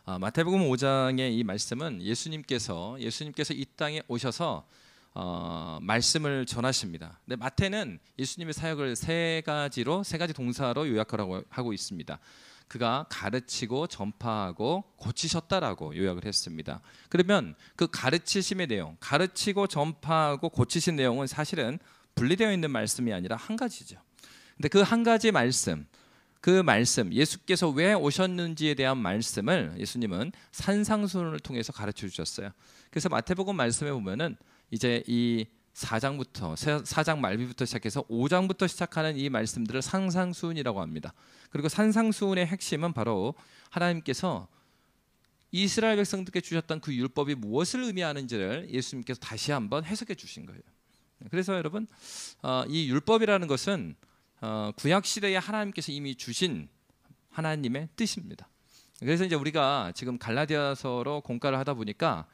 마태복음 5장의 이 말씀은 예수님께서 이 땅에 오셔서 말씀을 전하십니다. 근데 마태는 예수님의 사역을 세 가지 동사로 요약하라고 하고 있습니다. 그가 가르치고 전파하고 고치셨다라고 요약을 했습니다. 그러면 그 가르치심의 내용, 가르치고 전파하고 고치신 내용은 사실은 분리되어 있는 말씀이 아니라 한 가지죠. 근데 그 한 가지 말씀, 그 말씀, 예수께서 왜 오셨는지에 대한 말씀을 예수님은 산상수훈을 통해서 가르쳐 주셨어요. 그래서 마태복음 말씀에 보면은 이제 이 4장 말비부터 시작해서 5장부터 시작하는 이 말씀들을 산상수훈이라고 합니다. 그리고 산상수훈의 핵심은 바로 하나님께서 이스라엘 백성들께 주셨던 그 율법이 무엇을 의미하는지를 예수님께서 다시 한번 해석해 주신 거예요. 그래서 여러분, 이 율법이라는 것은 구약 시대에 하나님께서 이미 주신 하나님의 뜻입니다. 그래서 이제 우리가 지금 갈라디아서로 공과를 하다 보니까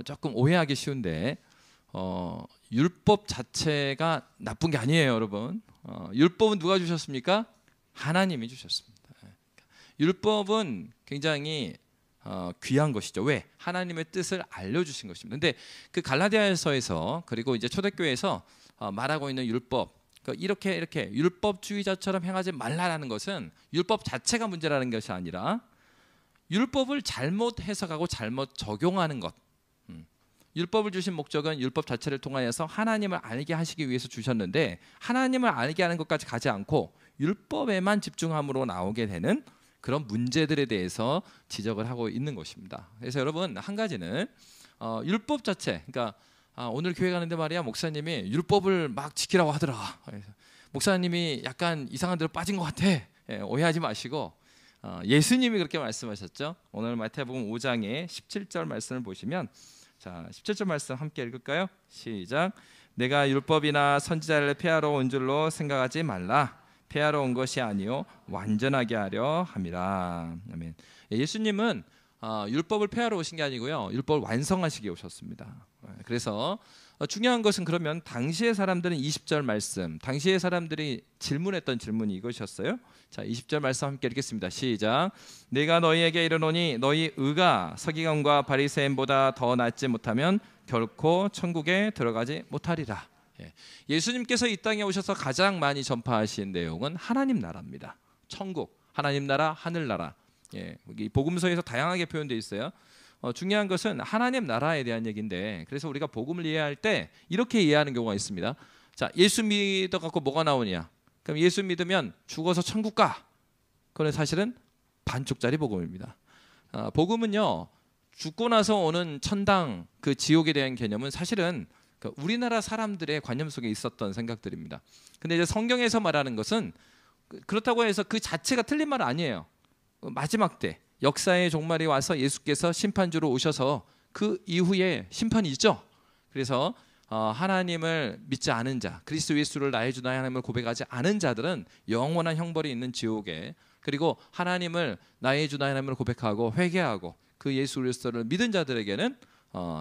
조금 오해하기 쉬운데 율법 자체가 나쁜 게 아니에요, 여러분. 율법은 누가 주셨습니까? 하나님이 주셨습니다. 율법은 굉장히 귀한 것이죠. 왜? 하나님의 뜻을 알려주신 것입니다. 근데 그 갈라디아서에서 그리고 이제 초대교회에서 말하고 있는 율법, 이렇게 율법주의자처럼 행하지 말라라는 것은 율법 자체가 문제라는 것이 아니라 율법을 잘못 해석하고 잘못 적용하는 것. 율법을 주신 목적은 율법 자체를 통하여서 하나님을 알게 하시기 위해서 주셨는데, 하나님을 알게 하는 것까지 가지 않고 율법에만 집중함으로 나오게 되는 그런 문제들에 대해서 지적을 하고 있는 것입니다. 그래서 여러분, 한 가지는 율법 자체, 그러니까 오늘 교회 가는데 말이야, 목사님이 율법을 막 지키라고 하더라. 목사님이 약간 이상한 데로 빠진 것 같아. 오해하지 마시고, 예수님이 그렇게 말씀하셨죠. 오늘 마태복음 5장의 17절 말씀을 보시면, 자, 17절 말씀 함께 읽을까요? 시작. 내가 율법이나 선지자를 폐하러 온 줄로 생각하지 말라. 폐하러 온 것이 아니요 완전하게 하려 함이라. 아멘. 예수님은 율법을 폐하러 오신 게 아니고요, 율법을 완성하시기 오셨습니다. 그래서 중요한 것은, 그러면 당시의 사람들은 20절 말씀, 당시의 사람들이 질문했던 질문이 이것이었어요. 자, 20절 말씀 함께 읽겠습니다. 시작. 내가 너희에게 이르노니 너희 의가 서기관과 바리새인보다 더 낫지 못하면 결코 천국에 들어가지 못하리라. 예수님께서 이 땅에 오셔서 가장 많이 전파하신 내용은 하나님 나라입니다. 천국, 하나님 나라, 하늘나라. 이 복음서에서 다양하게 표현되어 있어요. 중요한 것은 하나님 나라에 대한 얘기인데, 그래서 우리가 복음을 이해할 때 이렇게 이해하는 경우가 있습니다. 자, 예수 믿어 갖고 뭐가 나오냐? 그럼 예수 믿으면 죽어서 천국 가. 그건 사실은 반쪽짜리 복음입니다. 복음은요, 죽고 나서 오는 천당, 그 지옥에 대한 개념은 사실은 우리나라 사람들의 관념 속에 있었던 생각들입니다. 근데 이제 성경에서 말하는 것은 그렇다고 해서 그 자체가 틀린 말은 아니에요. 마지막 때 역사의 종말이 와서 예수께서 심판주로 오셔서 그 이후에 심판이 있죠. 그래서 하나님을 믿지 않은 자, 그리스도 예수를 나의 주 나의 하나님을 고백하지 않은 자들은 영원한 형벌이 있는 지옥에, 그리고 하나님을 나의 주 나의 하나님을 고백하고 회개하고 그 예수 그리스도를 믿은 자들에게는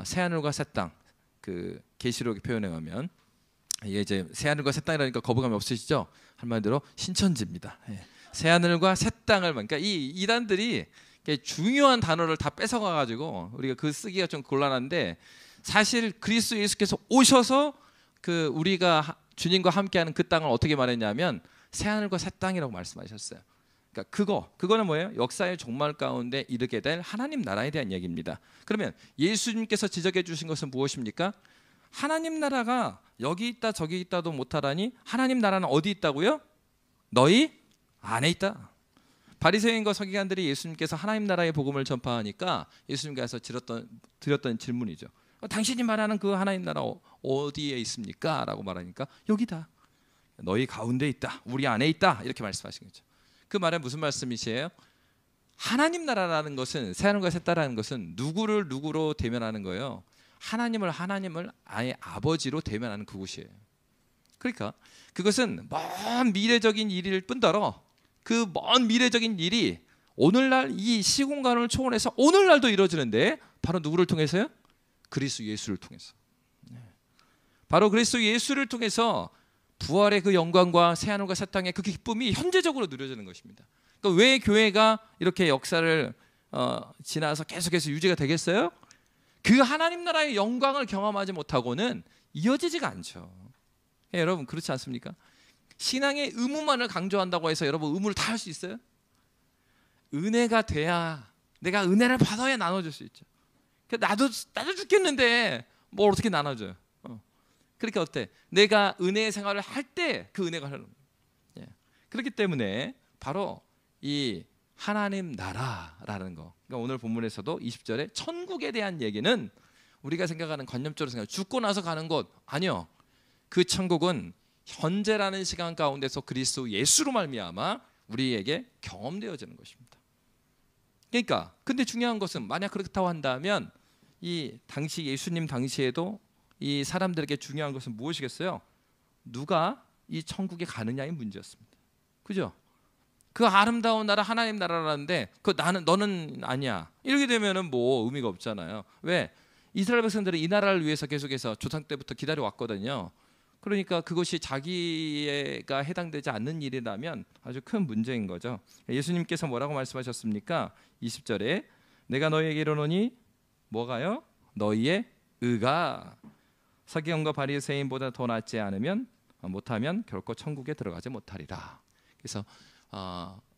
새 하늘과 새 땅, 그 계시록의 표현에 가면 이게 이제 새 하늘과 새 땅이라니까 거부감이 없으시죠? 한마디로 신천지입니다. 새 하늘과 새 땅을, 그러니까 이 이단들이 중요한 단어를 다 뺏어가 가지고 우리가 그 쓰기가 좀 곤란한데, 사실 그리스도 예수께서 오셔서 그 우리가 주님과 함께하는 그 땅을 어떻게 말했냐면 새 하늘과 새 땅이라고 말씀하셨어요. 그러니까 그거는 뭐예요? 역사의 종말 가운데 이르게 될 하나님 나라에 대한 얘기입니다. 그러면 예수님께서 지적해 주신 것은 무엇입니까? 하나님 나라가 여기 있다 저기 있다도 못하다니, 하나님 나라는 어디 있다고요? 너희 안에 있다. 바리새인과 서기관들이 예수님께서 하나님 나라의 복음을 전파하니까 예수님께서 드렸던 질문이죠. 당신이 말하는 그 하나님 나라 어디에 있습니까? 라고 말하니까 여기다. 너희 가운데 있다. 우리 안에 있다. 이렇게 말씀하신 거죠. 그 말은 무슨 말씀이시에요? 하나님 나라라는 것은, 새 하늘과 새 땅이라는 것은 누구를 누구로 대면하는 거예요? 하나님을 아예 아버지로 대면하는 그곳이에요. 그러니까 그것은 먼 미래적인 일일 뿐더러 그 먼 미래적인 일이 오늘날 이 시공간을 초월해서 오늘날도 이루어지는데, 바로 누구를 통해서요? 그리스도 예수를 통해서. 바로 그리스도 예수를 통해서 부활의 그 영광과 새 하늘과 새 땅의 그 기쁨이 현재적으로 누려지는 것입니다. 그러니까 왜 교회가 이렇게 역사를 지나서 계속해서 유지가 되겠어요? 그 하나님 나라의 영광을 경험하지 못하고는 이어지지가 않죠. 여러분 그렇지 않습니까? 신앙의 의무만을 강조한다고 해서 여러분 의무를 다 할 수 있어요? 은혜가 돼야, 내가 은혜를 받아야 나눠줄 수 있죠. 나도 죽겠는데 뭘 어떻게 나눠줘요? 그러니까 어때? 내가 은혜의 생활을 할 때 그 은혜가 흐르는 거예요. 그렇기 때문에 바로 이 하나님 나라라는 거, 그러니까 오늘 본문에서도 20절에 천국에 대한 얘기는 우리가 생각하는 관념적으로 생각, 죽고 나서 가는 곳 아니요. 그 천국은 현재라는 시간 가운데서 그리스도 예수로 말미암아 우리에게 경험되어지는 것입니다. 그러니까 근데 중요한 것은 만약 그렇다고 한다면 이 당시 예수님 당시에도 이 사람들에게 중요한 것은 무엇이겠어요? 누가 이 천국에 가느냐의 문제였습니다. 그죠? 그 아름다운 나라 하나님 나라라는데 그 너는 아니야. 이렇게 되면은 뭐 의미가 없잖아요. 왜? 이스라엘 백성들은 이 나라를 위해서 계속해서 조상 때부터 기다려 왔거든요. 그러니까 그것이 자기가 해당되지 않는 일이라면 아주 큰 문제인 거죠. 예수님께서 뭐라고 말씀하셨습니까? 20절에 내가 너희에게 이르노니 뭐가요? 너희의 의가 서기관과 바리새인보다 더 낫지 않으면 못하면 결코 천국에 들어가지 못하리라. 그래서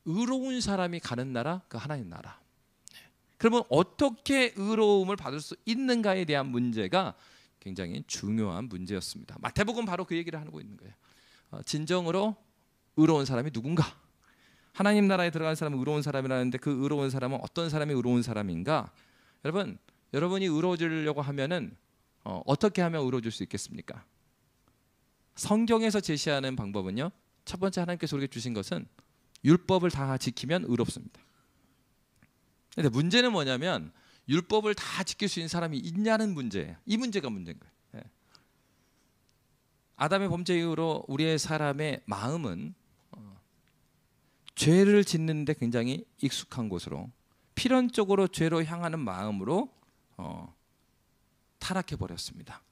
의로운 사람이 가는 나라, 그 하나님 나라. 그러면 어떻게 의로움을 받을 수 있는가에 대한 문제가 굉장히 중요한 문제였습니다. 마태복음 바로 그 얘기를 하고 있는 거예요. 진정으로 의로운 사람이 누군가? 하나님 나라에 들어간 사람은 의로운 사람이라는데 그 의로운 사람은 어떤 사람이 의로운 사람인가? 여러분이 의로워지려고 하면은 어떻게 하면 의로워질 수 있겠습니까? 성경에서 제시하는 방법은요. 첫 번째 하나님께서 우리에게 주신 것은 율법을 다 지키면 의롭습니다. 근데 문제는 뭐냐면 율법을 다 지킬 수 있는 사람이 있냐는 문제예요. 이 문제가 문제인 거예요. 아담의 범죄 이후로 우리의 사람의 마음은 죄를 짓는데 굉장히 익숙한 곳으로 필연적으로 죄로 향하는 마음으로 타락해 버렸습니다.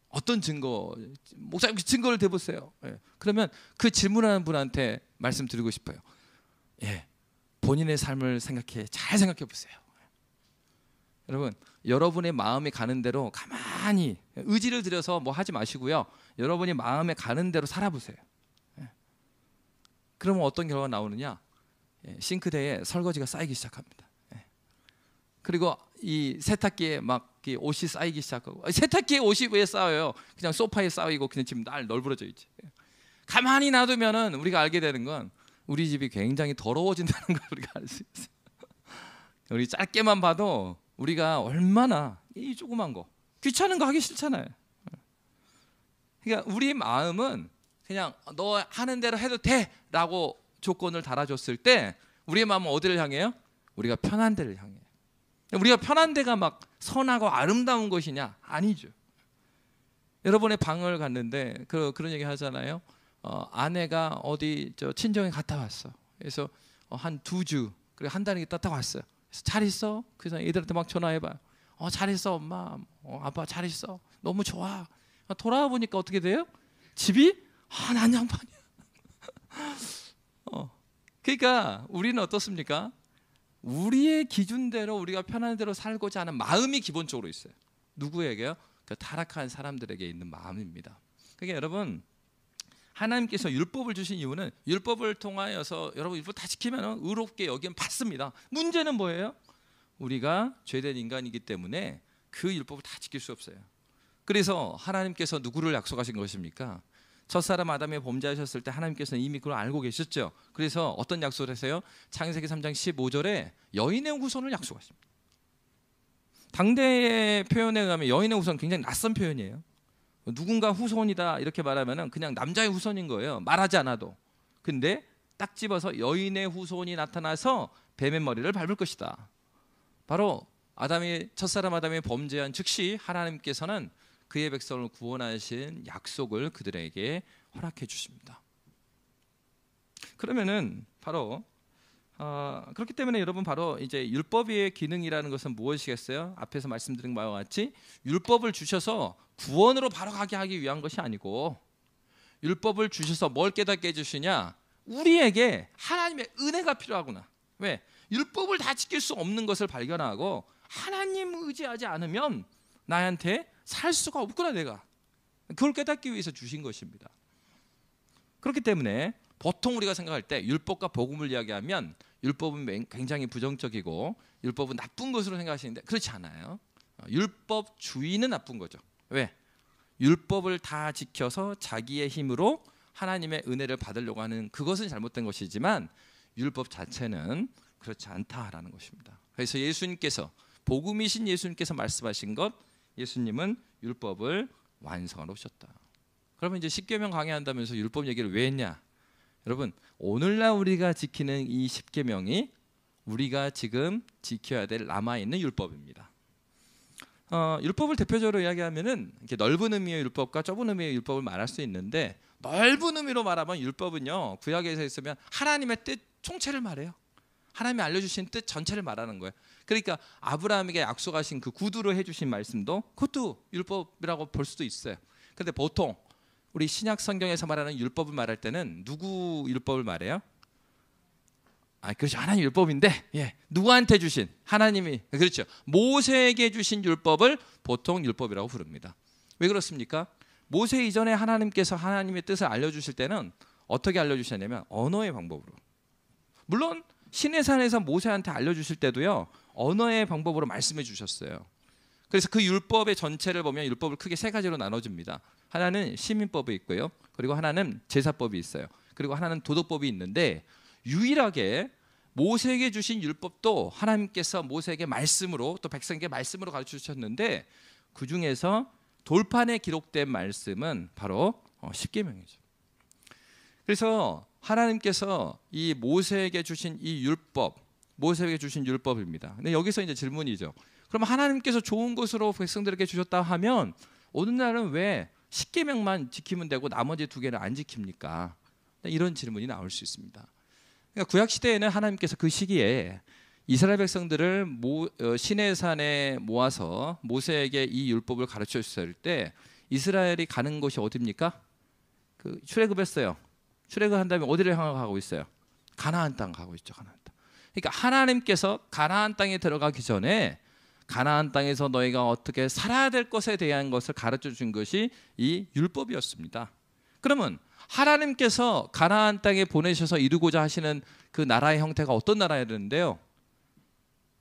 어떤 증거? 목사님 그 증거를 대보세요. 그러면 그 질문하는 분한테 말씀드리고 싶어요. 본인의 삶을 잘 생각해 보세요. 여러분, 여러분의 마음이 가는 대로 가만히 의지를 들여서 뭐 하지 마시고요. 여러분이 마음에 가는 대로 살아보세요. 그러면 어떤 결과가 나오느냐? 싱크대에 설거지가 쌓이기 시작합니다. 그리고 이 세탁기에 막 옷이 쌓이기 시작하고, 세탁기에 옷이 왜 쌓여요? 그냥 소파에 쌓이고 그냥 지금 날 널브러져 있지. 가만히 놔두면은 우리가 알게 되는 건 우리 집이 굉장히 더러워진다는 걸 우리가 알 수 있어요. 우리 짧게만 봐도 우리가 얼마나 이 조그만 거 귀찮은 거 하기 싫잖아요. 그러니까 우리 마음은 그냥 너 하는 대로 해도 돼라고 조건을 달아줬을 때 우리의 마음은 어디를 향해요? 우리가 편한 데를 향해요. 우리가 편한 데가 막 선하고 아름다운 것이냐? 아니죠. 여러분의 방을 갔는데 그런 얘기 하잖아요. 아내가 어디 친정에 갔다 왔어. 그래서 한 2주 그리고 한 달이 있다 왔어요. 그래서 잘 있어? 그래서 애들한테 막 전화해봐요. 잘 있어 엄마. 아빠 잘 있어. 너무 좋아. 돌아와 보니까 어떻게 돼요? 집이 난장판이야. 그러니까 우리는 어떻습니까? 우리의 기준대로 우리가 편한 대로 살고자 하는 마음이 기본적으로 있어요. 누구에게요? 그 타락한 사람들에게 있는 마음입니다. 그러니까 여러분, 하나님께서 율법을 주신 이유는 율법을 통하여서 여러분 율법 다 지키면 의롭게 여기면 받습니다. 문제는 뭐예요? 우리가 죄된 인간이기 때문에 그 율법을 다 지킬 수 없어요. 그래서 하나님께서 누구를 약속하신 것입니까? 첫사람 아담이 범죄하셨을 때 하나님께서는 이미 그걸 알고 계셨죠. 그래서 어떤 약속을 하세요? 창세기 3장 15절에 여인의 후손을 약속하십니다. 당대의 표현에 의하면 여인의 후손은 굉장히 낯선 표현이에요. 누군가 후손이다 이렇게 말하면 그냥 남자의 후손인 거예요. 말하지 않아도. 근데 딱 집어서 여인의 후손이 나타나서 뱀의 머리를 밟을 것이다. 바로 첫사람 아담이 범죄한 즉시 하나님께서는 그의 백성을 구원하신 약속을 그들에게 허락해 주십니다. 그러면은 바로 그렇기 때문에 여러분 바로 이제 율법의 기능이라는 것은 무엇이겠어요? 앞에서 말씀드린 바와 같이 율법을 주셔서 구원으로 바로 가게 하기 위한 것이 아니고 율법을 주셔서 뭘 깨닫게 해주시냐? 우리에게 하나님의 은혜가 필요하구나. 왜? 율법을 다 지킬 수 없는 것을 발견하고 하나님 의지하지 않으면 나한테 살 수가 없구나 내가. 그걸 깨닫기 위해서 주신 것입니다. 그렇기 때문에 보통 우리가 생각할 때 율법과 복음을 이야기하면 율법은 굉장히 부정적이고 율법은 나쁜 것으로 생각하시는데 그렇지 않아요. 율법주의는 나쁜 거죠. 왜? 율법을 다 지켜서 자기의 힘으로 하나님의 은혜를 받으려고 하는 그것은 잘못된 것이지만 율법 자체는 그렇지 않다라는 것입니다. 그래서 예수님께서 복음이신 예수님께서 말씀하신 것, 예수님은 율법을 완성하러 오셨다. 그러면 이제 십계명 강해한다면서 율법 얘기를 왜 했냐? 여러분, 오늘날 우리가 지키는 이 십계명이 우리가 지금 지켜야 될 남아있는 율법입니다. 율법을 대표적으로 이야기하면은 이렇게 넓은 의미의 율법과 좁은 의미의 율법을 말할 수 있는데, 넓은 의미로 말하면 율법은요, 구약에서 있으면 하나님의 뜻 총체를 말해요. 하나님이 알려주신 뜻 전체를 말하는 거예요. 그러니까 아브라함에게 약속하신 그 구두로 해주신 말씀도 그것도 율법이라고 볼 수도 있어요. 그런데 보통 우리 신약 성경에서 말하는 율법을 말할 때는 누구 율법을 말해요? 그렇죠. 하나님 율법인데, 누구한테 주신? 하나님이, 그렇죠. 모세에게 주신 율법을 보통 율법이라고 부릅니다. 왜 그렇습니까? 모세 이전에 하나님께서 하나님의 뜻을 알려주실 때는 어떻게 알려주셨냐면 언어의 방법으로. 물론 시내산에서 모세한테 알려주실 때도요, 언어의 방법으로 말씀해 주셨어요. 그래서 그 율법의 전체를 보면 율법을 크게 세 가지로 나눠줍니다. 하나는 시민법이 있고요, 그리고 하나는 제사법이 있어요, 그리고 하나는 도덕법이 있는데, 유일하게 모세에게 주신 율법도 하나님께서 모세에게 말씀으로, 또 백성에게 말씀으로 가르쳐 주셨는데, 그 중에서 돌판에 기록된 말씀은 바로 십계명이죠. 그래서 하나님께서 이 모세에게 주신 이 율법, 모세에게 주신 율법입니다. 근데 여기서 이제 질문이죠. 그럼 하나님께서 좋은 것으로 백성들에게 주셨다 하면 오늘날은 왜 십계명만 지키면 되고 나머지 두 개를 안 지킵니까? 이런 질문이 나올 수 있습니다. 그러니까 구약 시대에는 하나님께서 그 시기에 이스라엘 백성들을 시내산에 모아서 모세에게 이 율법을 가르쳐 주셨을 때 이스라엘이 가는 곳이 어디입니까? 그 출애굽했어요. 출애굽한 다음에 어디를 향하고 있어요? 가나안 땅 가고 있죠. 가나안 땅. 그러니까 하나님께서 가나안 땅에 들어가기 전에 가나안 땅에서 너희가 어떻게 살아야 될 것에 대한 것을 가르쳐 준 것이 이 율법이었습니다. 그러면 하나님께서 가나안 땅에 보내셔서 이루고자 하시는 그 나라의 형태가 어떤 나라였는데요?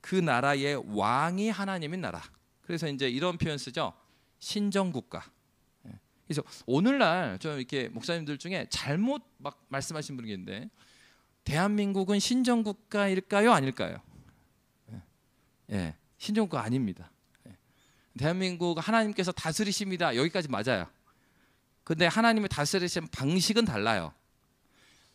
그 나라의 왕이 하나님인 나라. 그래서 이제 이런 표현 쓰죠. 신정국가. 그래서 오늘날 좀 이렇게 목사님들 중에 잘못 막 말씀하신 분이 있는데, 대한민국은 신정국가일까요, 아닐까요? 신정국가 아닙니다. 대한민국 하나님께서 다스리십니다. 여기까지 맞아요. 근데 하나님의 다스리시는 방식은 달라요.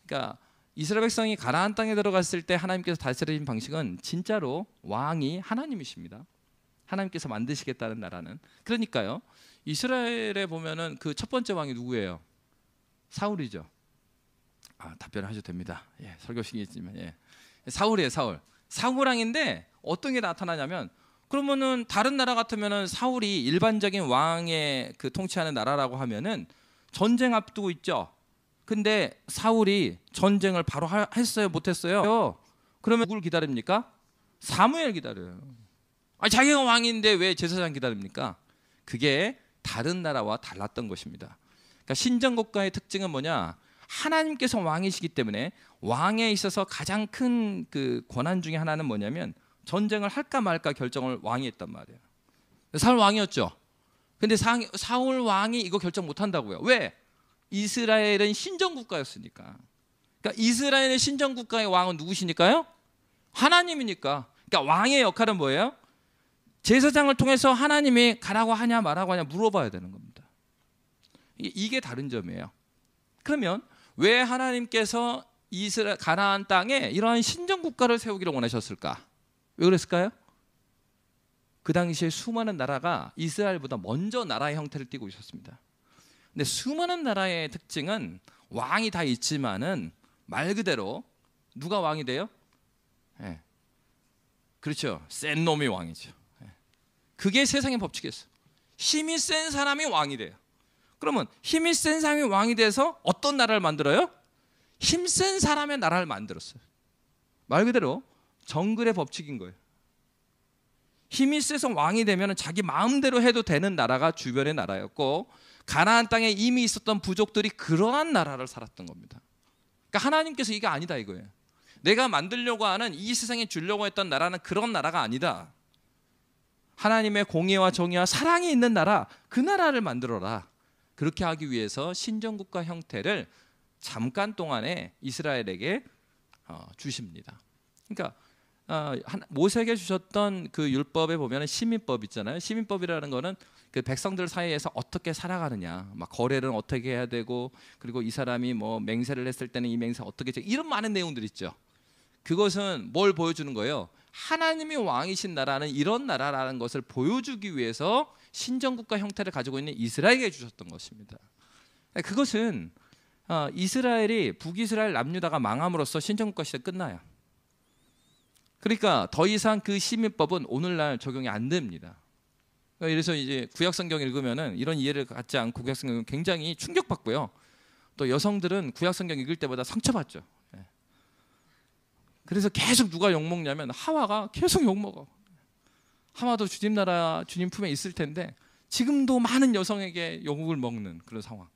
그러니까 이스라엘 백성이 가나안 땅에 들어갔을 때 하나님께서 다스리신 방식은 진짜로 왕이 하나님이십니다. 하나님께서 만드시겠다는 나라는. 그러니까요, 이스라엘에 보면은 그 첫 번째 왕이 누구예요? 사울이죠. 답변을 하셔도 됩니다. 설교 시기지만 사울이에요. 사울 왕인데 어떤 게 나타나냐면, 그러면은 다른 나라 같으면은 사울이 일반적인 왕의 그 통치하는 나라라고 하면은 전쟁 앞두고 있죠. 근데 사울이 전쟁을 바로 했어요, 못했어요? 그러면 누굴 기다립니까? 사무엘 기다려요. 자기가 왕인데 왜 제사장 기다립니까? 그게 다른 나라와 달랐던 것입니다. 그러니까 신정국가의 특징은 뭐냐? 하나님께서 왕이시기 때문에 왕에 있어서 가장 큰 그 권한 중에 하나는 뭐냐면 전쟁을 할까 말까 결정을 왕이 했단 말이에요. 사울 왕이었죠. 근데 사울 왕이 이거 결정 못 한다고요. 왜? 이스라엘은 신정국가였으니까. 그러니까 이스라엘의 신정국가의 왕은 누구시니까요? 하나님이니까. 그러니까 왕의 역할은 뭐예요? 제사장을 통해서 하나님이 가라고 하냐 말라고 하냐 물어봐야 되는 겁니다. 이게 다른 점이에요. 그러면 왜 하나님께서 가나안 땅에 이러한 신정국가를 세우기를 원하셨을까? 왜 그랬을까요? 그 당시에 수많은 나라가 이스라엘보다 먼저 나라의 형태를 띠고 있었습니다. 근데 수많은 나라의 특징은 왕이 다 있지만은 말 그대로 누가 왕이 돼요? 그렇죠. 센 놈이 왕이죠. 그게 세상의 법칙이었어요. 힘이 센 사람이 왕이 돼요. 그러면 힘이 센 사람이 왕이 돼서 어떤 나라를 만들어요? 힘센 사람의 나라를 만들었어요. 말 그대로 정글의 법칙인 거예요. 힘이 세서 왕이 되면 자기 마음대로 해도 되는 나라가 주변의 나라였고, 가나안 땅에 이미 있었던 부족들이 그러한 나라를 살았던 겁니다. 그러니까 하나님께서 이게 아니다 이거예요. 내가 만들려고 하는, 이 세상에 주려고 했던 나라는 그런 나라가 아니다. 하나님의 공의와 정의와 사랑이 있는 나라, 그 나라를 만들어라. 그렇게 하기 위해서 신정국가 형태를 잠깐 동안에 이스라엘에게 주십니다. 그러니까 모세에게 주셨던 그 율법에 보면 시민법 있잖아요. 시민법이라는 거는 그 백성들 사이에서 어떻게 살아가느냐, 막 거래를 어떻게 해야 되고, 그리고 이 사람이 뭐 맹세를 했을 때는 이 맹세 어떻게, 이런 많은 내용들 있죠. 그것은 뭘 보여주는 거예요? 하나님이 왕이신 나라는 이런 나라라는 것을 보여주기 위해서 신정국가 형태를 가지고 있는 이스라엘에게 주셨던 것입니다. 그것은 이스라엘이, 북이스라엘 남유다가 망함으로써 신정국가 시대 끝나요. 그러니까 더 이상 그 시민법은 오늘날 적용이 안 됩니다. 그래서 이제 구약성경 읽으면은 이런 이해를 갖지 않고 구약성경 굉장히 충격받고요. 또 여성들은 구약성경 읽을 때보다 상처받죠. 그래서 계속 누가 욕먹냐면 하와가 계속 욕먹어. 하와도 주님 나라, 주님 품에 있을 텐데 지금도 많은 여성에게 욕을 먹는 그런 상황.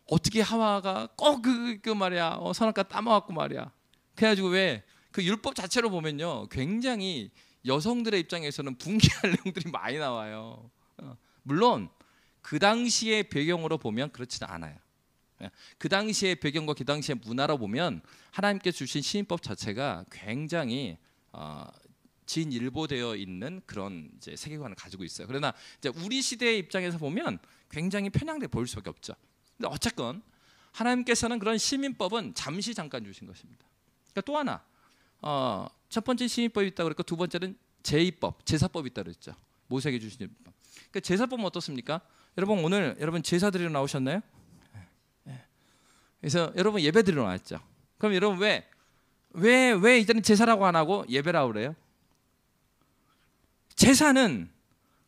어떻게 하와가 꼭 그 말이야, 선악과 따먹었고 말이야. 그래가지고 왜 그 율법 자체로 보면요, 굉장히 여성들의 입장에서는 붕괴할 내용들이 많이 나와요. 물론 그 당시의 배경으로 보면 그렇지는 않아요. 그 당시의 배경과 그 당시의 문화로 보면 하나님께 주신 시민법 자체가 굉장히 진일보되어 있는 그런 이제 세계관을 가지고 있어요. 그러나 이제 우리 시대의 입장에서 보면 굉장히 편향돼 보일 수밖에 없죠. 근데 어쨌건 하나님께서는 그런 시민법은 잠시 잠깐 주신 것입니다. 그러니까 또 하나, 첫 번째 시민법이 있다고 그랬고, 두 번째는 제의법, 제사법이 있다고 그랬죠. 모세에게 주신 법. 그러니까 제사법은 어떻습니까? 여러분 오늘 여러분 제사 드리러 나오셨나요? 그래서 여러분 예배 드리러 나왔죠. 그럼 여러분 왜 이제는 제사라고 안 하고 예배라고 그래요? 제사는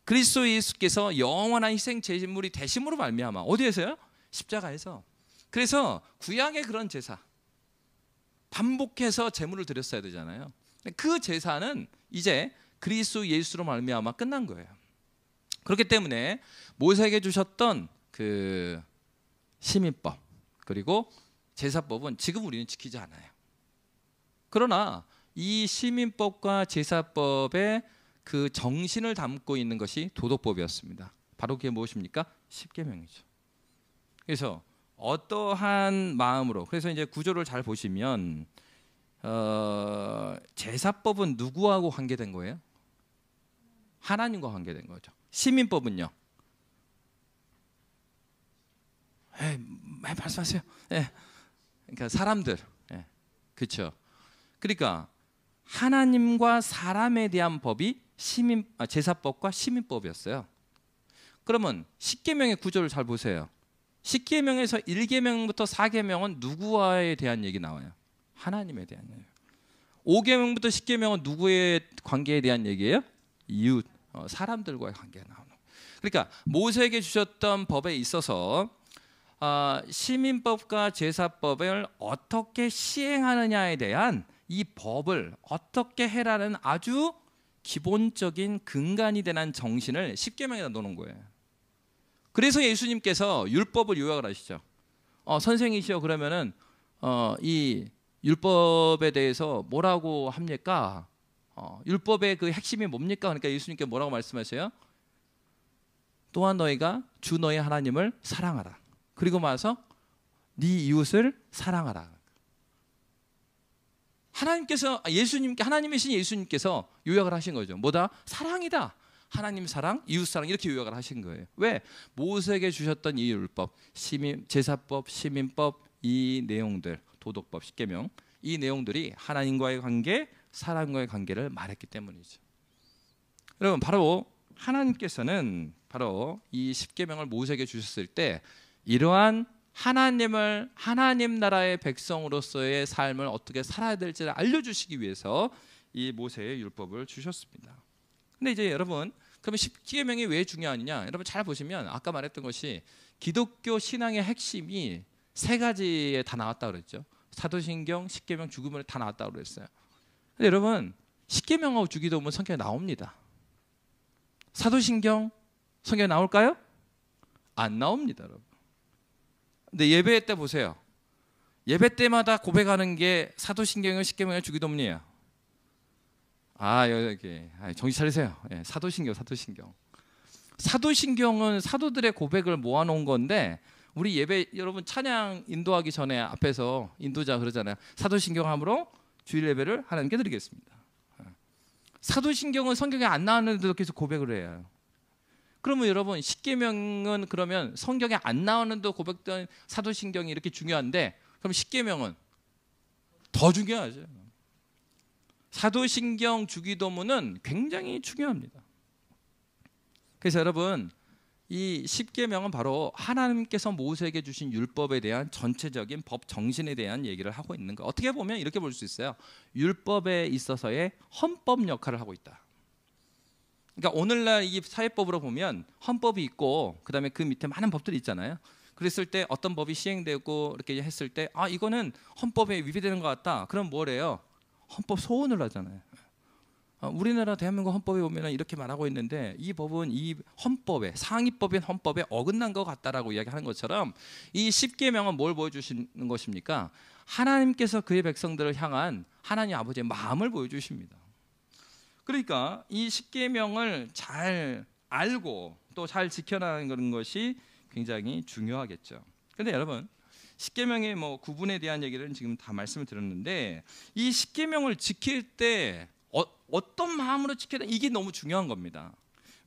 그리스도 예수께서 영원한 희생 제물이 되심으로 말미암아, 어디에서요? 십자가에서. 그래서 구약의 그런 제사, 반복해서 제물을 드렸어야 되잖아요. 그 제사는 이제 그리스도 예수로 말미암아 끝난 거예요. 그렇기 때문에 모세에게 주셨던 그 시민법 그리고 제사법은 지금 우리는 지키지 않아요. 그러나 이 시민법과 제사법의 그 정신을 담고 있는 것이 도덕법이었습니다. 바로 그게 무엇입니까? 십계명이죠. 그래서 어떠한 마음으로, 그래서 이제 구조를 잘 보시면 제사법은 누구하고 관계된 거예요? 하나님과 관계된 거죠. 시민법은요? 말씀하세요. 그러니까 사람들, 그렇죠. 그러니까 하나님과 사람에 대한 법이 제사법과 시민법이었어요. 그러면 십계명의 구조를 잘 보세요. 십계명에서 1계명부터 4계명은 누구와에 대한 얘기 나와요? 하나님에 대한 얘기예요. 5계명부터 10계명은 누구의 관계에 대한 얘기예요? 이웃, 사람들과의 관계가 나오는 거예요. 그러니까 모세에게 주셨던 법에 있어서 시민법과 제사법을 어떻게 시행하느냐에 대한 이 법을 어떻게 해라는 아주 기본적인 근간이 되는 정신을 십계명에다 놓는 거예요. 그래서 예수님께서 율법을 요약을 하시죠. 선생이시여, 그러면은 이 율법에 대해서 뭐라고 합니까? 율법의 그 핵심이 뭡니까? 그러니까 예수님께 뭐라고 말씀하세요? 또한 너희가 주 너희 하나님을 사랑하라. 그리고 나서 네 이웃을 사랑하라. 하나님이신 예수님께서 요약을 하신 거죠. 뭐다? 사랑이다. 하나님 사랑, 이웃 사랑, 이렇게 요약을 하신 거예요. 왜? 모세에게 주셨던 이 율법, 제사법, 시민법, 이 내용들, 도덕법, 십계명, 이 내용들이 하나님과의 관계, 사람과의 관계를 말했기 때문이죠. 여러분, 바로 하나님께서는 바로 이 십계명을 모세에게 주셨을 때 이러한 하나님 나라의 백성으로서의 삶을 어떻게 살아야 될지를 알려주시기 위해서 이 모세의 율법을 주셨습니다. 근데 이제 여러분, 그러면 십계명이 왜 중요하느냐? 여러분 잘 보시면 아까 말했던 것이 기독교 신앙의 핵심이 세 가지에 다 나왔다 그랬죠. 사도신경, 십계명, 죽음을 다 나왔다 그랬어요. 근데 여러분 십계명하고 주기도문 성경에 나옵니다. 사도신경 성경에 나올까요? 안 나옵니다, 여러분. 근데 예배 때 보세요. 예배 때마다 고백하는 게 사도신경이요, 십계명이요, 주기도문이에요. 여기 정신 차리세요. 예, 사도신경. 사도신경은 사도들의 고백을 모아놓은 건데 우리 예배 여러분 찬양 인도하기 전에 앞에서 인도자 그러잖아요. 사도신경함으로 주일 예배를 하나님께 드리겠습니다. 사도신경은 성경에 안 나왔는데도 계속 고백을 해요. 그러면 여러분 십계명은 그러면 성경에 안 나오는데도 고백된 사도신경이 이렇게 중요한데 그럼 십계명은 더 중요하죠. 사도신경 주기도문은 굉장히 중요합니다. 그래서 여러분 이 십계명은 바로 하나님께서 모세에게 주신 율법에 대한 전체적인 법 정신에 대한 얘기를 하고 있는 거. 어떻게 보면 이렇게 볼 수 있어요. 율법에 있어서의 헌법 역할을 하고 있다. 그러니까 오늘날 이 사회법으로 보면 헌법이 있고 그다음에 그 밑에 많은 법들이 있잖아요. 그랬을 때 어떤 법이 시행되고 이렇게 했을 때 이거는 헌법에 위배되는 것 같다. 그럼 뭐래요? 헌법 소원을 하잖아요. 우리나라 대한민국 헌법에 보면 이렇게 말하고 있는데 이 법은 이 헌법에 상위법인 헌법에 어긋난 것 같다라고 이야기하는 것처럼 이 십계명은 뭘 보여주시는 것입니까? 하나님께서 그의 백성들을 향한 하나님 아버지의 마음을 보여주십니다. 그러니까 이 십계명을 잘 알고 또 잘 지켜나가는 것이 굉장히 중요하겠죠. 그런데 여러분 십계명의 구분에 대한 얘기를 지금 다 말씀을 드렸는데 이 십계명을 지킬 때 어떤 마음으로 지켜야 되나 이게 너무 중요한 겁니다.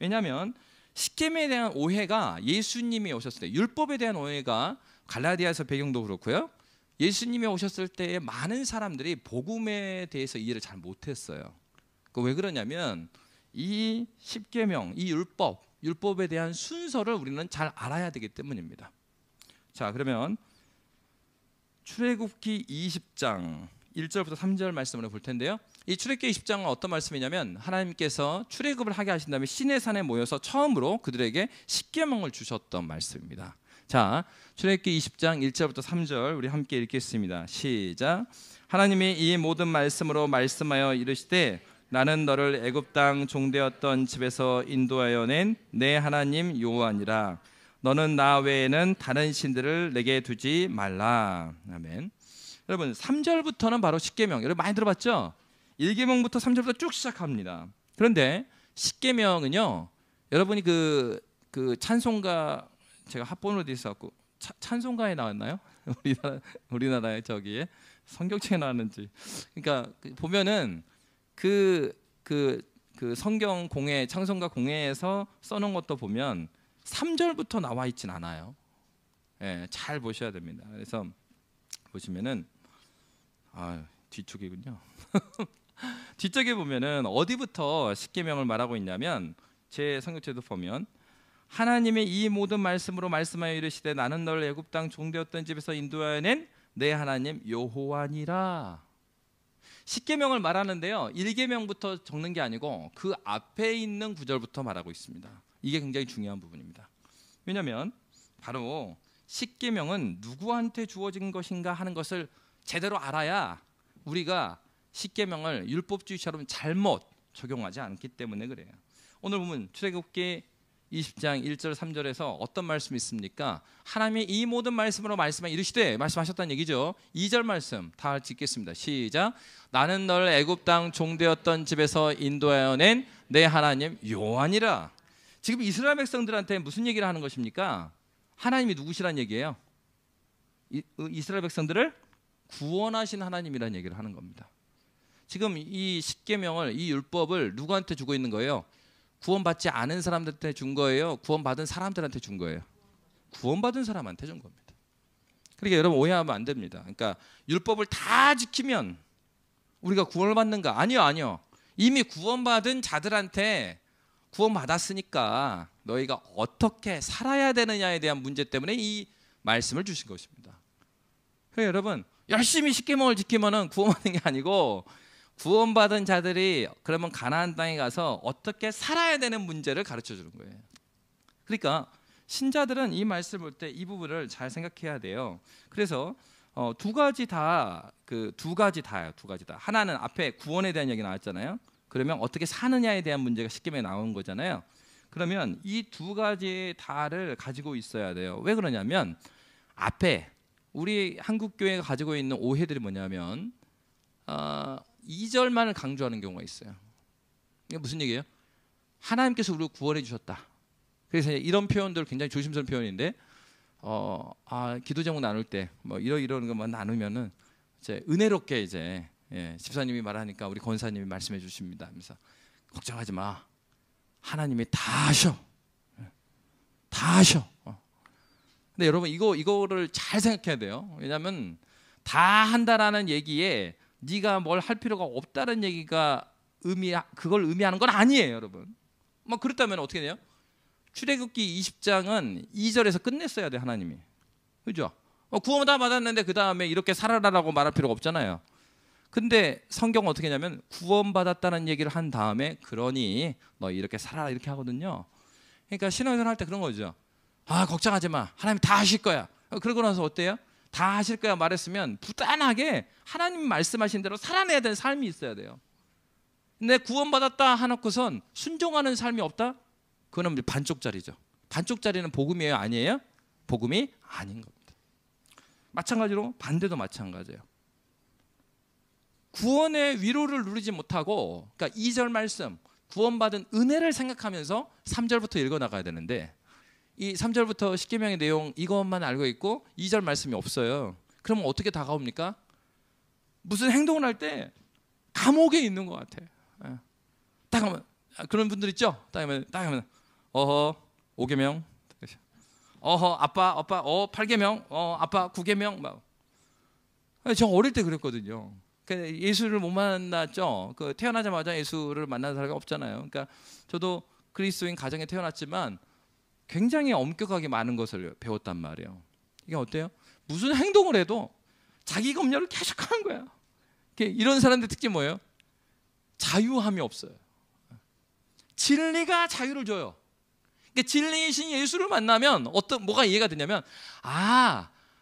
왜냐하면 십계명에 대한 오해가 예수님이 오셨을 때 율법에 대한 오해가 갈라디아서 배경도 그렇고요. 예수님이 오셨을 때 많은 사람들이 복음에 대해서 이해를 잘 못했어요. 왜 그러냐면 이 십계명, 이 율법에 대한 순서를 우리는 잘 알아야 되기 때문입니다. 자, 그러면 출애굽기 20장 1절부터 3절 말씀을 볼 텐데요. 이 출애굽기 20장은 어떤 말씀이냐면 하나님께서 출애굽을 하게 하신 다음에 시내산에 모여서 처음으로 그들에게 십계명을 주셨던 말씀입니다. 자, 출애굽기 20장 1절부터 3절 우리 함께 읽겠습니다. 시작. 하나님이 이 모든 말씀으로 말씀하여 이르시되 나는 너를 애굽 땅 종되었던 집에서 인도하여 낸 내 하나님 여호와니라. 너는 나 외에는 다른 신들을 내게 두지 말라. 아멘. 여러분 3절부터는 바로 십계명. 여러분 많이 들어봤죠? 1계명부터 3절부터 쭉 시작합니다. 그런데 십계명은요. 여러분이 그 찬송가 제가 합본으로 돼 있어갖고 찬송가에 나왔나요? 우리나라에 저기에 성경책에 나왔는지. 그러니까 보면은 그 성경 공회 찬송가 공회에서 써놓은 것도 보면 3절부터 나와 있진 않아요. 예, 잘 보셔야 됩니다. 그래서 보시면은 뒤쪽이군요. 뒤쪽에 보면은 어디부터 십계명을 말하고 있냐면 제 성경책도 보면 하나님의 이 모든 말씀으로 말씀하여 이르시되 나는 너를 애굽 땅 종되었던 집에서 인도하여 낸 내 하나님 여호와니라. 십계명을 말하는데요. 1계명부터 적는 게 아니고 그 앞에 있는 구절부터 말하고 있습니다. 이게 굉장히 중요한 부분입니다. 왜냐하면 바로 십계명은 누구한테 주어진 것인가 하는 것을 제대로 알아야 우리가 십계명을 율법주의처럼 잘못 적용하지 않기 때문에 그래요. 오늘 보면 출애굽기 20장 1절 3절에서 어떤 말씀이 있습니까? 하나님이 이 모든 말씀으로 말씀하 이르시되 말씀하셨다는 얘기죠. 2절 말씀 다 같이 읽겠습니다. 시작. 나는 너를 애굽 땅 종되었던 집에서 인도하여 낸 내 하나님 여호와니라. 지금 이스라엘 백성들한테 무슨 얘기를 하는 것입니까? 하나님이 누구시란 얘기예요? 이스라엘 백성들을 구원하신 하나님이라는 얘기를 하는 겁니다. 지금 이 십계명을 이 율법을 누구한테 주고 있는 거예요? 구원받지 않은 사람들한테 준 거예요? 구원받은 사람들한테 준 거예요? 구원받은 사람한테 준 겁니다. 그러니까 여러분 오해하면 안 됩니다. 그러니까 율법을 다 지키면 우리가 구원을 받는가? 아니요. 이미 구원받은 자들한테 구원받았으니까 너희가 어떻게 살아야 되느냐에 대한 문제 때문에 이 말씀을 주신 것입니다. 그래서 여러분 열심히 십계명을 지키면 구원받는 게 아니고 구원받은 자들이 그러면 가나안 땅에 가서 어떻게 살아야 되는 문제를 가르쳐 주는 거예요. 그러니까 신자들은 이 말씀을 볼 때 이 부분을 잘 생각해야 돼요. 그래서 두 가지 다 그 두 가지 다예요. 두 가지 다. 하나는 앞에 구원에 대한 얘기 나왔잖아요. 그러면 어떻게 사느냐에 대한 문제가 십계명에 나온 거잖아요. 그러면 이 두 가지 다를 가지고 있어야 돼요. 왜 그러냐면 앞에 우리 한국 교회가 가지고 있는 오해들이 뭐냐면 2절만을 강조하는 경우가 있어요. 이게 무슨 얘기예요? 하나님께서 우리를 구원해 주셨다. 그래서 이런 표현들 굉장히 조심스러운 표현인데 기도 제목 나눌 때 뭐 이런 것만 나누면은 이제 은혜롭게 이제 집사님이 말하니까 우리 권사님이 말씀해 주십니다. 하면서 걱정하지 마. 하나님이 다 하셔. 다 하셔. 근데 여러분 이거를 잘 생각해야 돼요. 왜냐하면 다 한다라는 얘기에 네가 뭘 할 필요가 없다는 얘기가 그걸 의미하는 건 아니에요, 여러분. 뭐 그렇다면 어떻게 돼요? 출애굽기 20장은 2절에서 끝냈어야 돼, 하나님이. 그죠? 구원 다 받았는데 그 다음에 이렇게 살아라라고 말할 필요가 없잖아요. 근데 성경은 어떻게 하냐면 구원받았다는 얘기를 한 다음에 그러니 너 이렇게 살아라 이렇게 하거든요. 그러니까 신앙생활 할 때 그런 거죠. 걱정하지 마. 하나님 다 하실 거야. 그러고 나서 어때요? 다 하실 거야 말했으면 부단하게 하나님 말씀하신 대로 살아내야 되는 삶이 있어야 돼요. 근데 구원받았다 해놓고선 순종하는 삶이 없다? 그거는 반쪽짜리죠. 반쪽짜리는 복음이에요? 아니에요? 복음이 아닌 겁니다. 마찬가지로 반대도 마찬가지예요. 구원의 위로를 누리지 못하고, 그러니까 2절 말씀 구원받은 은혜를 생각하면서 3절부터 읽어나가야 되는데 이 3절부터 십계명의 내용 이것만 알고 있고 2절 말씀이 없어요. 그러면 어떻게 다가옵니까? 무슨 행동을 할 때 감옥에 있는 것 같아. 딱 하면 그런 분들 있죠? 딱 하면 어허 5계명, 어허 아빠 8계명, 아빠 9계명 막. 저 어릴 때 그랬거든요. 예수를 못 만났죠. 태어나자마자 예수를 만난 사람이 없잖아요. 그러니까 저도 그리스도인 가정에 태어났지만 굉장히 엄격하게 많은 것을 배웠단 말이에요. 이게 어때요? 무슨 행동을 해도 자기 검열을 계속하는 거야. 이런 사람들 특징이 뭐예요? 자유함이 없어요. 진리가 자유를 줘요. 그러니까 진리이신 예수를 만나면 뭐가 이해가 되냐면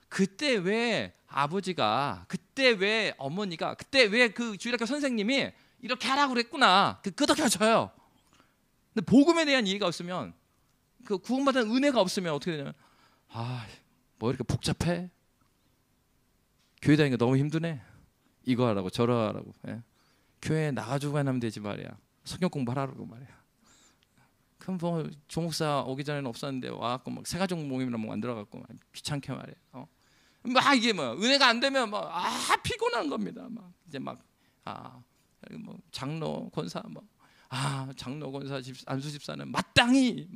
그때 왜 아버지가, 그때 왜 어머니가, 그때 왜 그 주일학교 선생님이 이렇게 하라고 그랬구나. 끄덕여져요. 근데 복음에 대한 이해가 없으면, 그 구원받은 은혜가 없으면 어떻게 되냐면 뭐 이렇게 복잡해? 교회 다니는 거 너무 힘드네. 이거 하라고 저러 하라고. 교회에 나가주고만 하면 되지 말이야. 성경 공부하라고 말이야. 그럼 뭐 조목사 오기 전에는 없었는데 와갖고 막 세가족 모임이나 뭐 만들어갖고 귀찮게 말이야. 이게 은혜가 안 되면 피곤한 겁니다. 이제 뭐 장로 권사 장로 권사 안수 집사는 마땅히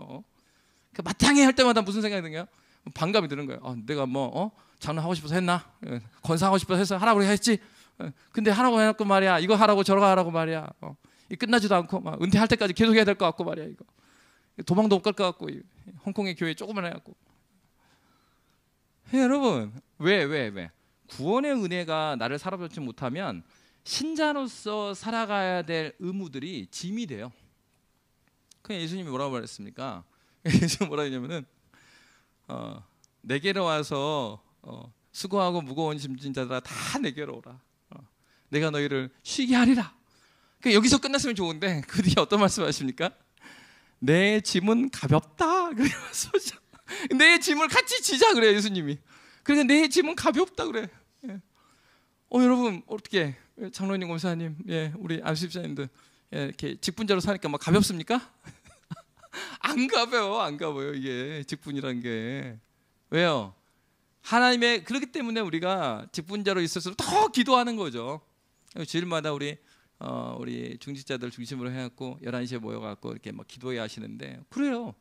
그 마땅히 할 때마다 무슨 생각이 드는 거야? 반감이 드는 거예요. 내가 장로 하고 싶어서 했나? 권사 하고 싶어서 해서 하라고 했지. 근데 하라고 해놓고 말이야. 이거 하라고 저거 하라고 말이야. 끝나지도 않고 은퇴할 때까지 계속 해야 될 것 같고 말이야. 이거 도망도 못 갈 것 같고 홍콩의 교회 조금만 해갖고. 여러분 왜 구원의 은혜가 나를 살아보지 못하면 신자로서 살아가야 될 의무들이 짐이 돼요. 그냥 예수님이 뭐라고 말했습니까? 예수님 뭐라 했냐면은 내게로 와서 수고하고 무거운 짐진 자들아 다 내게로 오라. 내가 너희를 쉬게 하리라. 여기서 끝났으면 좋은데 그 뒤에 어떤 말씀하십니까? 내 짐은 가볍다. 그래 말씀하시죠. 내 짐을 같이 지자 그래요 예수님이. 그러니까 내 짐은 가볍다 그래. 여러분 어떻게 장로님 권사님, 우리 안수집사님들 이렇게 직분자로 사니까 막 가볍습니까? 안 가벼워 이게 직분이란 게. 왜요? 하나님의 그렇기 때문에 우리가 직분자로 있을수록 더 기도하는 거죠. 주일마다 우리 중직자들 중심으로 해갖고 11시에 모여갖고 이렇게 막 기도해야 하시는데 그래요.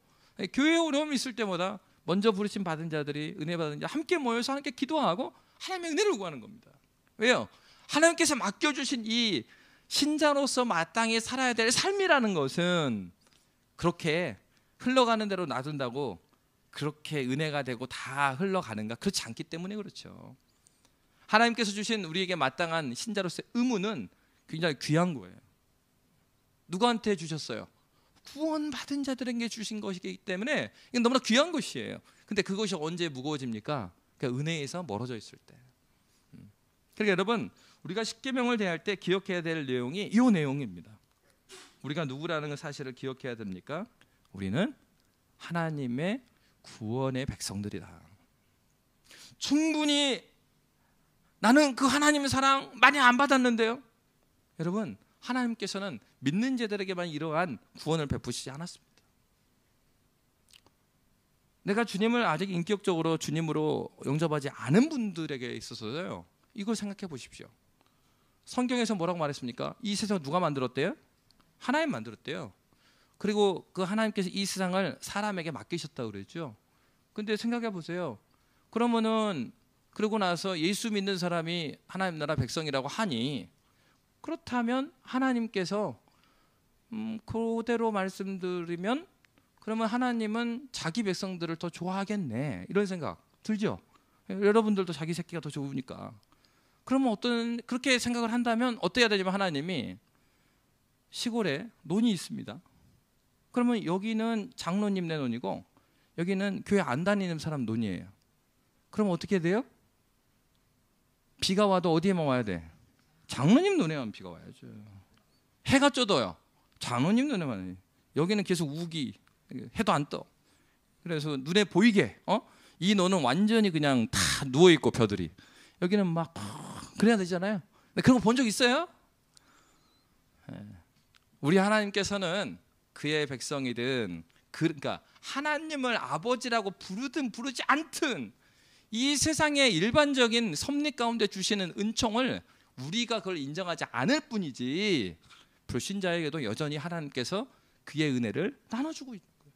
교회에 어려움이 있을 때마다 먼저 부르심 받은 자들이 은혜 받은 자 함께 모여서 함께 기도하고 하나님의 은혜를 구하는 겁니다. 왜요? 하나님께서 맡겨주신 이 신자로서 마땅히 살아야 될 삶이라는 것은 그렇게 흘러가는 대로 놔둔다고 그렇게 은혜가 되고 다 흘러가는가? 그렇지 않기 때문에 그렇죠. 하나님께서 주신 우리에게 마땅한 신자로서의 의무는 굉장히 귀한 거예요. 누구한테 주셨어요? 구원받은 자들에게 주신 것이기 때문에 이건 너무나 귀한 것이에요. 근데 그것이 언제 무거워집니까? 그러니까 은혜에서 멀어져 있을 때. 그러니까 여러분, 우리가 십계명을 대할 때 기억해야 될 내용이 이 내용입니다. 우리가 누구라는 사실을 기억해야 됩니까? 우리는 하나님의 구원의 백성들이다. 충분히 나는 그 하나님의 사랑 많이 안 받았는데요. 여러분, 하나님께서는 믿는 자들에게만 이러한 구원을 베푸시지 않았습니다. 내가 주님을 아직 인격적으로 주님으로 영접하지 않은 분들에게 있어서요, 이걸 생각해 보십시오. 성경에서 뭐라고 말했습니까? 이 세상을 누가 만들었대요? 하나님 만들었대요. 그리고 그 하나님께서 이 세상을 사람에게 맡기셨다고 그랬죠. 근데 생각해 보세요. 그러면은 그러고 나서 예수 믿는 사람이 하나님 나라 백성이라고 하니, 그렇다면 하나님께서 그대로 말씀드리면 그러면 하나님은 자기 백성들을 더 좋아하겠네, 이런 생각 들죠? 여러분들도 자기 새끼가 더 좋으니까. 그러면 그렇게 생각을 한다면 어때야 되냐면, 하나님이 시골에 논이 있습니다. 그러면 여기는 장로님네 논이고 여기는 교회 안 다니는 사람 논이에요. 그럼 어떻게 돼요? 비가 와도 어디에만 와야 돼? 장로님 논에만 비가 와야죠. 해가 쪄도요, 장로님 논에만 와요. 여기는 계속 우기, 해도 안 떠. 그래서 눈에 보이게 이 논은 완전히 그냥 다 누워있고 벼들이, 여기는 막 그래야 되잖아요. 그런 거 본 적 있어요? 우리 하나님께서는 그의 백성이든 그러니까 하나님을 아버지라고 부르든 부르지 않든 이 세상의 일반적인 섭리 가운데 주시는 은총을 우리가 그걸 인정하지 않을 뿐이지, 불신자에게도 여전히 하나님께서 그의 은혜를 나눠주고 있는 거예요.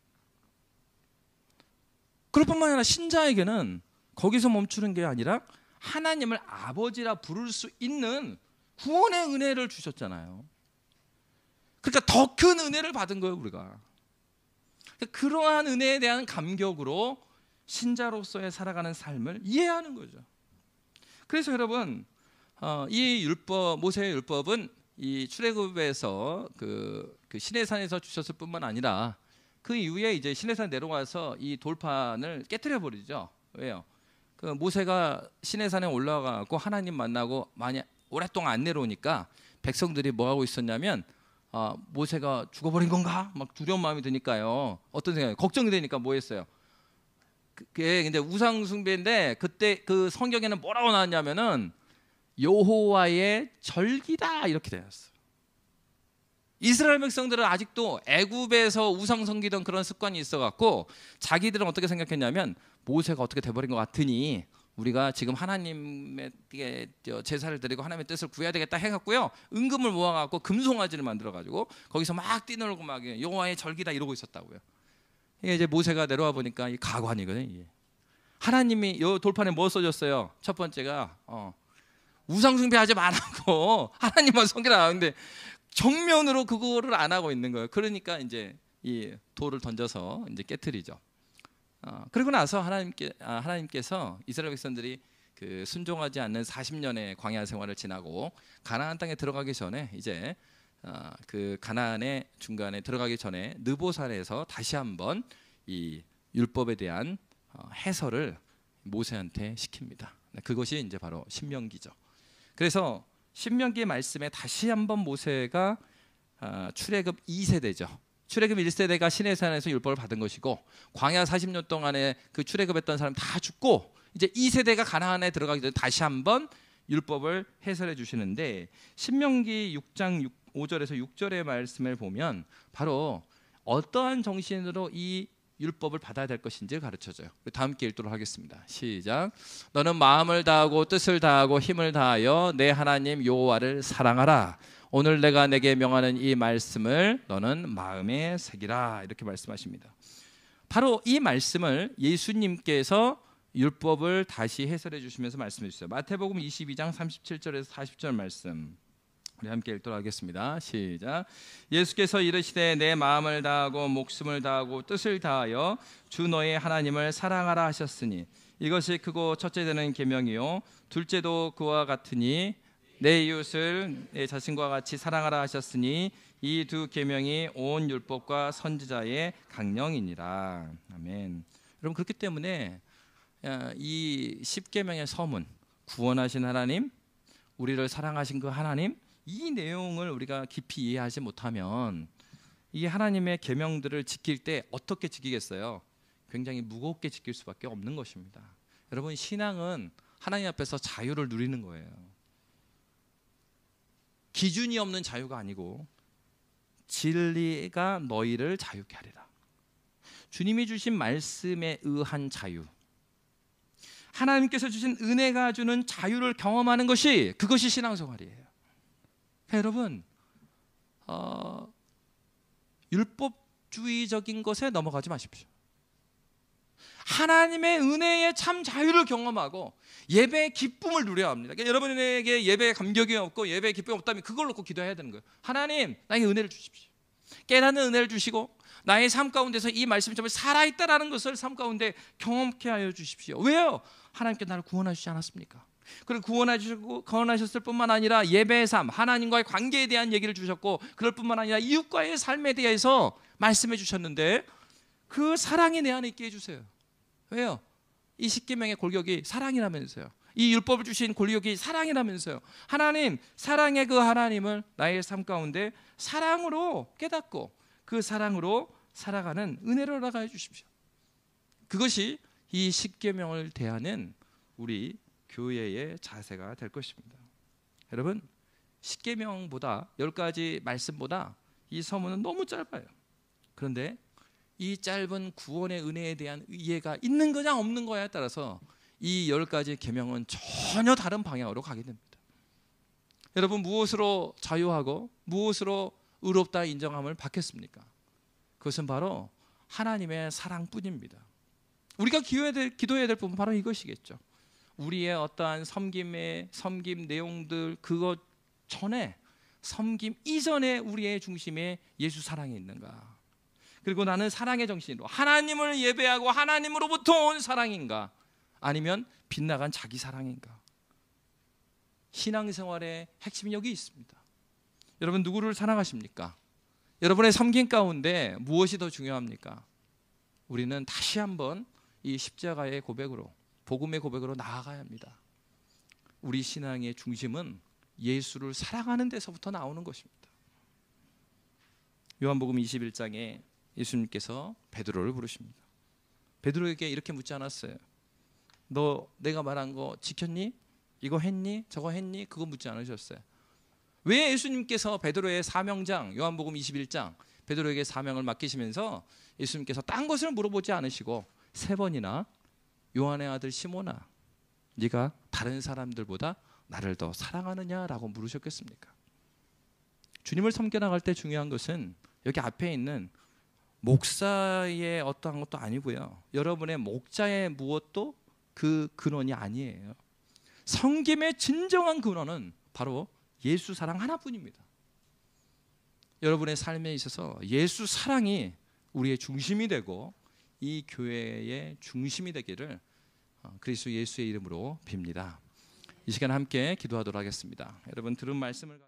그럴 뿐만 아니라 신자에게는 거기서 멈추는 게 아니라 하나님을 아버지라 부를 수 있는 구원의 은혜를 주셨잖아요. 그러니까 더 큰 은혜를 받은 거예요, 우리가. 그러한 은혜에 대한 감격으로 신자로서의 살아가는 삶을 이해하는 거죠. 그래서 여러분, 이 율법, 모세의 율법은 이 출애굽에서 그 시내산에서 주셨을 뿐만 아니라 그 이후에 이제 시내산 내려와서 이 돌판을 깨뜨려 버리죠. 왜요? 그 모세가 시내산에 올라가고 하나님 만나고 많이 오랫동안 안 내려오니까 백성들이 뭐 하고 있었냐면, 모세가 죽어버린 건가? 막 두려운 마음이 드니까요. 어떤 생각이 걱정이 되니까 뭐 했어요? 그게 근데 우상 숭배인데, 그때 그 성경에는 뭐라고 나왔냐면은 여호와의 절기다, 이렇게 되었어요. 이스라엘 백성들은 아직도 애굽에서 우상 섬기던 그런 습관이 있어갖고 자기들은 어떻게 생각했냐면, 모세가 어떻게 돼버린 것 같으니 우리가 지금 하나님에게 제사를 드리고 하나님의 뜻을 구해야 되겠다 해갖고요, 은금을 모아갖고 금송아지를 만들어가지고 거기서 막 뛰놀고 막 여호와의 절기다 이러고 있었다고요. 이게 이제 모세가 내려와 보니까 이 가관이거든요. 이게. 하나님이 요 돌판에 뭐 써줬어요? 첫 번째가 우상 숭배하지 말라고 하나님만 섬기라. 근데 정면으로 그거를 안 하고 있는 거예요. 그러니까 이제 이 돌을 던져서 이제 깨트리죠. 그리고 나서 하나님께서 이스라엘 백성들이 그 순종하지 않는 40년의 광야 생활을 지나고 가나안 땅에 들어가기 전에, 이제 그 가나안의 중간에 들어가기 전에 느보산에서 다시 한번 이 율법에 대한 해설을 모세한테 시킵니다. 그것이 이제 바로 신명기죠. 그래서 신명기 말씀에 다시 한번 모세가 출애굽 2세대죠. 출애굽 1세대가 시내산에서 율법을 받은 것이고, 광야 40년 동안에 그 출애굽했던 사람 다 죽고 이제 2세대가 가나안에 들어가기 전에 다시 한번 율법을 해설해 주시는데, 신명기 6장 5절에서 6절의 말씀을 보면 바로 어떠한 정신으로 이 율법을 받아야 될 것인지를 가르쳐줘요. 다 함께 읽도록 하겠습니다. 시작. 너는 마음을 다하고 뜻을 다하고 힘을 다하여 내 하나님 여호와를 사랑하라. 오늘 내가 내게 명하는 이 말씀을 너는 마음에 새기라. 이렇게 말씀하십니다. 바로 이 말씀을 예수님께서 율법을 다시 해설해 주시면서 말씀해 주세요. 마태복음 22장 37절에서 40절 말씀, 우리 함께 읽도록 하겠습니다. 시작. 예수께서 이르시되 내 마음을 다하고 목숨을 다하고 뜻을 다하여 주 너의 하나님을 사랑하라 하셨으니 이것이 크고 첫째 되는 계명이요 둘째도 그와 같으니 내 이웃을 내 자신과 같이 사랑하라 하셨으니 이 두 계명이 온 율법과 선지자의 강령이니라. 아멘. 여러분, 그렇기 때문에 이 십계명의 서문, 구원하신 하나님, 우리를 사랑하신 그 하나님, 이 내용을 우리가 깊이 이해하지 못하면 이 하나님의 계명들을 지킬 때 어떻게 지키겠어요? 굉장히 무겁게 지킬 수밖에 없는 것입니다. 여러분, 신앙은 하나님 앞에서 자유를 누리는 거예요. 기준이 없는 자유가 아니고 진리가 너희를 자유케 하리라. 주님이 주신 말씀에 의한 자유, 하나님께서 주신 은혜가 주는 자유를 경험하는 것이, 그것이 신앙생활이에요. 여러분, 율법주의적인 것에 넘어가지 마십시오. 하나님의 은혜의 참 자유를 경험하고 예배의 기쁨을 누려야 합니다. 그러니까 여러분에게 예배의 감격이 없고 예배의 기쁨이 없다면 그걸 놓고 기도해야 되는 거예요. 하나님, 나에게 은혜를 주십시오. 깨닫는 은혜를 주시고 나의 삶 가운데서 이 말씀이 정말 살아있다라는 것을 삶 가운데 경험케 하여 주십시오. 왜요? 하나님께 나를 구원하시지 않았습니까? 그리고 구원하셨을 뿐만 아니라 예배의 삶, 하나님과의 관계에 대한 얘기를 주셨고, 그럴 뿐만 아니라 이웃과의 삶에 대해서 말씀해 주셨는데 그 사랑이 내 안에 있게 해주세요. 왜요? 이 십계명의 골격이 사랑이라면서요. 이 율법을 주신 골격이 사랑이라면서요. 하나님, 사랑의 그 하나님을 나의 삶 가운데 사랑으로 깨닫고 그 사랑으로 살아가는 은혜를 허락하여 주십시오. 그것이 이 십계명을 대하는 우리 교회의 자세가 될 것입니다. 여러분, 십계명보다 10가지 말씀보다 이 서문은 너무 짧아요. 그런데 이 짧은 구원의 은혜에 대한 이해가 있는 거냐 없는 거냐에 따라서 이 10가지 계명은 전혀 다른 방향으로 가게 됩니다. 여러분, 무엇으로 자유하고 무엇으로 의롭다 인정함을 받겠습니까? 그것은 바로 하나님의 사랑뿐입니다. 우리가 기도해야 될 부분 바로 이것이겠죠. 우리의 어떠한 섬김 내용들, 그것 전에, 섬김 이전에 우리의 중심에 예수 사랑이 있는가? 그리고 나는 사랑의 정신으로 하나님을 예배하고 하나님으로부터 온 사랑인가? 아니면 빗나간 자기 사랑인가? 신앙생활의 핵심이 여기 있습니다. 여러분, 누구를 사랑하십니까? 여러분의 섬김 가운데 무엇이 더 중요합니까? 우리는 다시 한번 이 십자가의 고백으로, 복음의 고백으로 나아가야 합니다. 우리 신앙의 중심은 예수를 사랑하는 데서부터 나오는 것입니다. 요한복음 21장에 예수님께서 베드로를 부르십니다. 베드로에게 이렇게 묻지 않았어요. 너 내가 말한 거 지켰니? 이거 했니? 저거 했니? 그거 묻지 않으셨어요. 왜 예수님께서 베드로의 사명장, 요한복음 21장 베드로에게 사명을 맡기시면서 예수님께서 딴 것을 물어보지 않으시고 3번이나 요한의 아들 시몬아, 네가 다른 사람들보다 나를 더 사랑하느냐라고 물으셨겠습니까? 주님을 섬겨나갈 때 중요한 것은 여기 앞에 있는 목사의 어떠한 것도 아니고요, 여러분의 목자의 무엇도 그 근원이 아니에요. 섬김의 진정한 근원은 바로 예수 사랑 하나뿐입니다. 여러분의 삶에 있어서 예수 사랑이 우리의 중심이 되고 이 교회의 중심이 되기를 그리스도 예수의 이름으로 빕니다. 이 시간 함께 기도하도록 하겠습니다. 여러분, 들은 말씀을